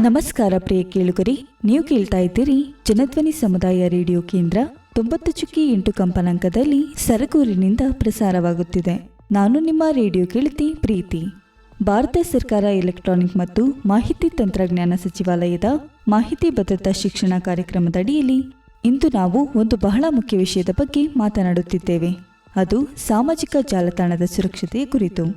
ನಮಸ್ಕಾರ ಪ್ರಿಯ ಕೇಳುಗರೆ, ನೀವು ಕೇಳ್ತಾ ಇದ್ದೀರಿ ಜನಧ್ವನಿ ಸಮುದಾಯ ರೇಡಿಯೋ ಕೇಂದ್ರ 90.8 ಕಂಪನಾಂಕದಲ್ಲಿ ಸರಗೂರಿನಿಂದ ಪ್ರಸಾರವಾಗುತ್ತಿದೆ. ನಾನು ನಿಮ್ಮ ರೇಡಿಯೋ ಕೇಳುತ್ತಿ ಪ್ರೀತಿ. ಭಾರತ ಸರ್ಕಾರ ಎಲೆಕ್ಟ್ರಾನಿಕ್ ಮತ್ತು ಮಾಹಿತಿ ತಂತ್ರಜ್ಞಾನ ಸಚಿವಾಲಯದ ಮಾಹಿತಿ ಭದ್ರತಾ ಶಿಕ್ಷಣ ಕಾರ್ಯಕ್ರಮದ ಅಡಿಯಲ್ಲಿ ಇಂದು ನಾವು ಒಂದು ಬಹಳ ಮುಖ್ಯ ವಿಷಯದ ಬಗ್ಗೆ ಮಾತನಾಡುತ್ತಿದ್ದೇವೆ. ಅದು ಸಾಮಾಜಿಕ ಜಾಲತಾಣದ ಸುರಕ್ಷತೆಯ ಕುರಿತು.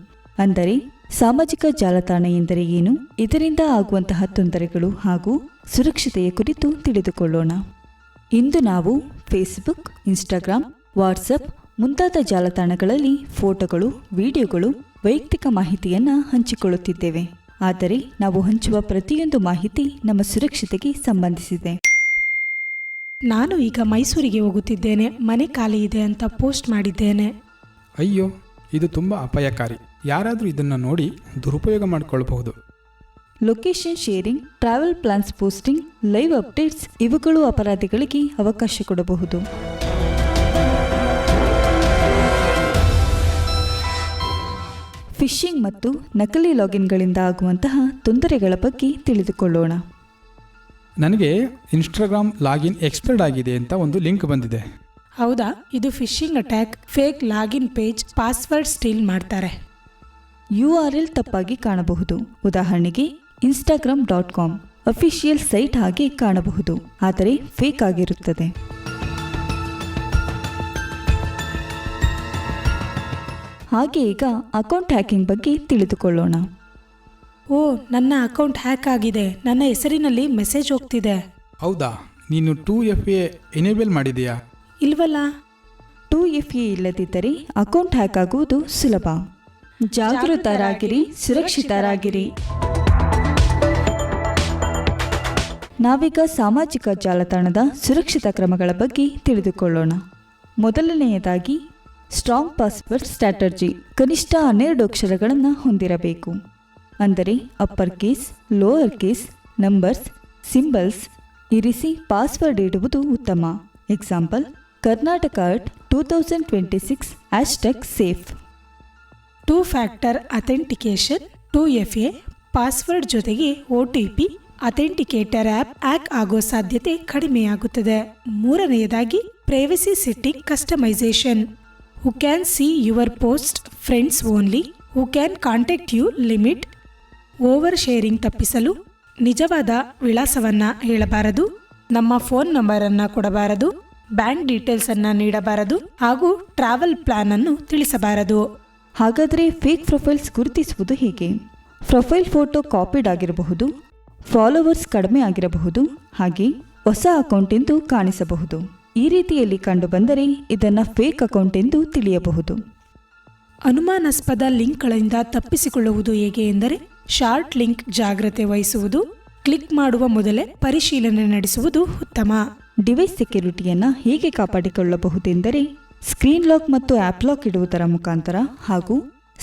ಅಂದರೆ ಸಾಮಾಜಿಕ ಜಾಲತಾಣ ಎಂದರೆ ಏನು, ಇದರಿಂದ ಆಗುವಂತಹ ತೊಂದರೆಗಳು ಹಾಗೂ ಸುರಕ್ಷತೆಯ ಕುರಿತು ತಿಳಿದುಕೊಳ್ಳೋಣ. ಇಂದು ನಾವು ಫೇಸ್ಬುಕ್, ಇನ್ಸ್ಟಾಗ್ರಾಮ್, ವಾಟ್ಸಪ್ ಮುಂತಾದ ಜಾಲತಾಣಗಳಲ್ಲಿ ಫೋಟೋಗಳು, ವಿಡಿಯೋಗಳು, ವೈಯಕ್ತಿಕ ಮಾಹಿತಿಯನ್ನು ಹಂಚಿಕೊಳ್ಳುತ್ತಿದ್ದೇವೆ. ಆದರೆ ನಾವು ಹಂಚುವ ಪ್ರತಿಯೊಂದು ಮಾಹಿತಿ ನಮ್ಮ ಸುರಕ್ಷತೆಗೆ ಸಂಬಂಧಿಸಿದೆ. ನಾನು ಈಗ ಮೈಸೂರಿಗೆ ಹೋಗುತ್ತಿದ್ದೇನೆ, ಮನೆ ಖಾಲಿ ಇದೆ ಅಂತ ಪೋಸ್ಟ್ ಮಾಡಿದ್ದೇನೆ. ಅಯ್ಯೋ, ಇದು ತುಂಬ ಅಪಾಯಕಾರಿ. ಯಾರಾದರೂ ಇದನ್ನು ನೋಡಿ ದುರುಪಯೋಗ ಮಾಡಿಕೊಳ್ಳಬಹುದು. Location sharing, travel plans posting, live updates ಇವುಗಳು ಅಪರಾಧಿಗಳಿಗೆ ಅವಕಾಶ ಕೊಡಬಹುದು. ಫಿಶಿಂಗ್ ಮತ್ತು ನಕಲಿ ಲಾಗಿನ್ಗಳಿಂದ ಆಗುವಂತಹ ತೊಂದರೆಗಳ ಬಗ್ಗೆ ತಿಳಿದುಕೊಳ್ಳೋಣ. ನನಗೆ ಇನ್ಸ್ಟಾಗ್ರಾಮ್ ಲಾಗಿನ್ ಎಕ್ಸ್ಪೈರ್ಡ್ ಆಗಿದೆ ಅಂತ ಒಂದು ಲಿಂಕ್ ಬಂದಿದೆ. ಹೌದಾ? ಇದು fishing attack. Fake login page, password steel ಮಾಡ್ತಾರೆ. URL ತಪ್ಪಾಗಿ ಕಾಣಬಹುದು. ಉದಾಹರಣೆಗೆ instagram.com ಅಫಿಷಿಯಲ್ ಸೈಟ್ ಹಾಗೆ ಕಾಣಬಹುದು, ಆದರೆ ಫೇಕ್ ಆಗಿರುತ್ತದೆ. ಹಾಗೆ ಈಗ ಅಕೌಂಟ್ ಹ್ಯಾಕಿಂಗ್ ಬಗ್ಗೆ ತಿಳಿದುಕೊಳ್ಳೋಣ. ಓ, ನನ್ನ ಅಕೌಂಟ್ ಹ್ಯಾಕ್ ಆಗಿದೆ. ನನ್ನ ಹೆಸರಿನಲ್ಲಿ ಮೆಸೇಜ್ ಹೋಗ್ತಿದೆ. ಹೌದಾ? ನೀನು 2FA ಎನೇಬಲ್ ಮಾಡಿದೆಯಾ? ಇಲ್ವಲ್ಲ. 2FA ಇಲ್ಲದಿದ್ದರೆ ಅಕೌಂಟ್ ಹ್ಯಾಕ್ ಆಗುವುದು ಸುಲಭ. ಜಾಗೃತರಾಗಿರಿ, ಸುರಕ್ಷಿತರಾಗಿರಿ. ನಾವೀಗ ಸಾಮಾಜಿಕ ಜಾಲತಾಣದ ಸುರಕ್ಷಿತ ಕ್ರಮಗಳ ಬಗ್ಗೆ ತಿಳಿದುಕೊಳ್ಳೋಣ. ಮೊದಲನೆಯದಾಗಿ ಸ್ಟ್ರಾಂಗ್ ಪಾಸ್ವರ್ಡ್ ಸ್ಟ್ರಾಟರ್ಜಿ. ಕನಿಷ್ಠ 12 ಅಕ್ಷರಗಳನ್ನು ಹೊಂದಿರಬೇಕು. ಅಂದರೆ upper case, lower case, numbers, symbols ಇರಿಸಿ ಪಾಸ್ವರ್ಡ್ ಇಡುವುದು ಉತ್ತಮ. Example: Karnataka at 2026 #safe. 2 factor authentication 2FA password ಜೊತೆಗೆ OTP ಅಥೆಂಟಿಕೇಟರ್ ಆ್ಯಪ್ ಹ್ಯಾಕ್ ಆಗೋ ಸಾಧ್ಯತೆ ಕಡಿಮೆಯಾಗುತ್ತದೆ. ಮೂರನೆಯದಾಗಿ privacy setting customisation. Who can see your post, friends only, who can contact you limit. Over sharing ತಪ್ಪಿಸಲು ನಿಜವಾದ ವಿಳಾಸವನ್ನು ಹೇಳಬಾರದು, ನಮ್ಮ ಫೋನ್ ನಂಬರನ್ನು ಕೊಡಬಾರದು, ಬ್ಯಾಂಕ್ ಡೀಟೇಲ್ಸ್ ಅನ್ನು ನೀಡಬಾರದು ಹಾಗೂ ಟ್ರಾವೆಲ್ ಪ್ಲಾನ್ ಅನ್ನು ತಿಳಿಸಬಾರದು. ಹಾಗಾದರೆ ಫೇಕ್ ಪ್ರೊಫೈಲ್ಸ್ ಗುರುತಿಸುವುದು ಹೇಗೆ? ಪ್ರೊಫೈಲ್ ಫೋಟೋ ಕಾಪಿಡ್ ಆಗಿರಬಹುದು, ಫಾಲೋವರ್ಸ್ ಕಡಿಮೆ ಆಗಿರಬಹುದು, ಹಾಗೆ ಹೊಸ ಅಕೌಂಟ್ ಎಂದು ಕಾಣಿಸಬಹುದು. ಈ ರೀತಿಯಲ್ಲಿ ಕಂಡುಬಂದರೆ ಇದನ್ನು ಫೇಕ್ ಅಕೌಂಟ್ ಎಂದು ತಿಳಿಯಬಹುದು. ಅನುಮಾನಾಸ್ಪದ ಲಿಂಕ್ಗಳಿಂದ ತಪ್ಪಿಸಿಕೊಳ್ಳುವುದು ಹೇಗೆ ಎಂದರೆ ಶಾರ್ಟ್ ಲಿಂಕ್ ಜಾಗ್ರತೆ ವಹಿಸುವುದು, ಕ್ಲಿಕ್ ಮಾಡುವ ಮೊದಲೇ ಪರಿಶೀಲನೆ ನಡೆಸುವುದು ಉತ್ತಮ. ಡಿವೈಸ್ ಸೆಕ್ಯುರಿಟಿಯನ್ನು ಹೇಗೆ ಕಾಪಾಡಿಕೊಳ್ಳಬಹುದೆಂದರೆ ಸ್ಕ್ರೀನ್ ಲಾಕ್ ಮತ್ತು ಆ್ಯಪ್ ಲಾಕ್ ಇಡುವುದರ ಮುಖಾಂತರ ಹಾಗೂ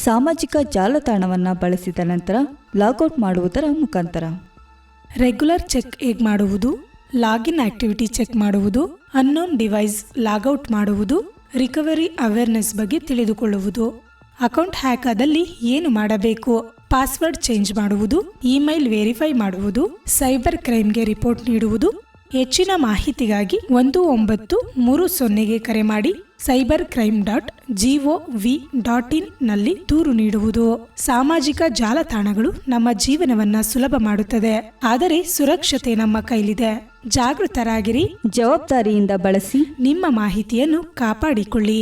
ಸಾಮಾಜಿಕ ಜಾಲತಾಣವನ್ನು ಬಳಸಿದ ನಂತರ ಲಾಗೌಟ್ ಮಾಡುವುದರ ಮುಖಾಂತರ. ರೆಗ್ಯುಲರ್ ಚೆಕ್ ಹೇಗೆ ಮಾಡುವುದು? ಲಾಗಿನ್ ಆಕ್ಟಿವಿಟಿ ಚೆಕ್ ಮಾಡುವುದು, ಅನ್ನೋನ್ ಡಿವೈಸ್ ಲಾಗೌಟ್ ಮಾಡುವುದು, ರಿಕವರಿ ಅವೇರ್ನೆಸ್ ಬಗ್ಗೆ ತಿಳಿದುಕೊಳ್ಳುವುದು. ಅಕೌಂಟ್ ಹ್ಯಾಕ್ ಆದಲ್ಲಿ ಏನು ಮಾಡಬೇಕು? ಪಾಸ್ವರ್ಡ್ ಚೇಂಜ್ ಮಾಡುವುದು, ಇಮೇಲ್ ವೆರಿಫೈ ಮಾಡುವುದು, ಸೈಬರ್ ಕ್ರೈಮ್ಗೆ ರಿಪೋರ್ಟ್ ನೀಡುವುದು. ಹೆಚ್ಚಿನ ಮಾಹಿತಿಗಾಗಿ 1930 ಕರೆ ಮಾಡಿ cybercrime.gov.in ನಲ್ಲಿ ದೂರು ನೀಡುವುದು. ಸಾಮಾಜಿಕ ಜಾಲತಾಣಗಳು ನಮ್ಮ ಜೀವನವನ್ನ ಸುಲಭ ಮಾಡುತ್ತದೆ, ಆದರೆ ಸುರಕ್ಷತೆ ನಮ್ಮ ಕೈಲಿದೆ. ಜಾಗೃತರಾಗಿರಿ, ಜವಾಬ್ದಾರಿಯಿಂದ ಬಳಸಿ, ನಿಮ್ಮ ಮಾಹಿತಿಯನ್ನು ಕಾಪಾಡಿಕೊಳ್ಳಿ.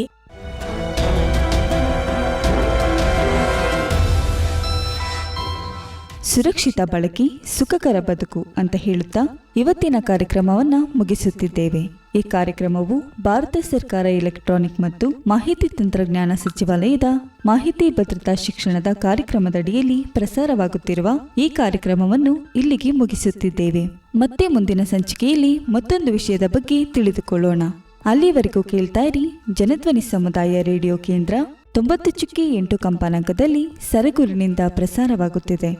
ಸುರಕ್ಷಿತ ಬಳಕೆ, ಸುಖಕರ ಬದುಕು ಅಂತ ಹೇಳುತ್ತಾ ಇವತ್ತಿನ ಕಾರ್ಯಕ್ರಮವನ್ನು ಮುಗಿಸುತ್ತಿದ್ದೇವೆ. ಈ ಕಾರ್ಯಕ್ರಮವು ಭಾರತ ಸರ್ಕಾರ ಎಲೆಕ್ಟ್ರಾನಿಕ್ ಮತ್ತು ಮಾಹಿತಿ ತಂತ್ರಜ್ಞಾನ ಸಚಿವಾಲಯದ ಮಾಹಿತಿ ಭದ್ರತಾ ಶಿಕ್ಷಣದ ಕಾರ್ಯಕ್ರಮದಡಿಯಲ್ಲಿ ಪ್ರಸಾರವಾಗುತ್ತಿರುವ ಈ ಕಾರ್ಯಕ್ರಮವನ್ನು ಇಲ್ಲಿಗೆ ಮುಗಿಸುತ್ತಿದ್ದೇವೆ. ಮತ್ತೆ ಮುಂದಿನ ಸಂಚಿಕೆಯಲ್ಲಿ ಮತ್ತೊಂದು ವಿಷಯದ ಬಗ್ಗೆ ತಿಳಿದುಕೊಳ್ಳೋಣ. ಅಲ್ಲಿವರೆಗೂ ಕೇಳ್ತಾ ಇರಿ ಜನಧ್ವನಿ ಸಮುದಾಯ ರೇಡಿಯೋ ಕೇಂದ್ರ 90.8 ಕಂಪನಾಂಕದಲ್ಲಿ ಸರಗೂರಿನಿಂದ ಪ್ರಸಾರವಾಗುತ್ತಿದೆ.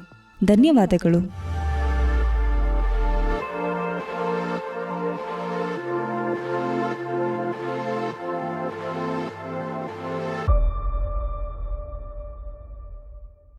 ಧನ್ಯವಾದಗಳು.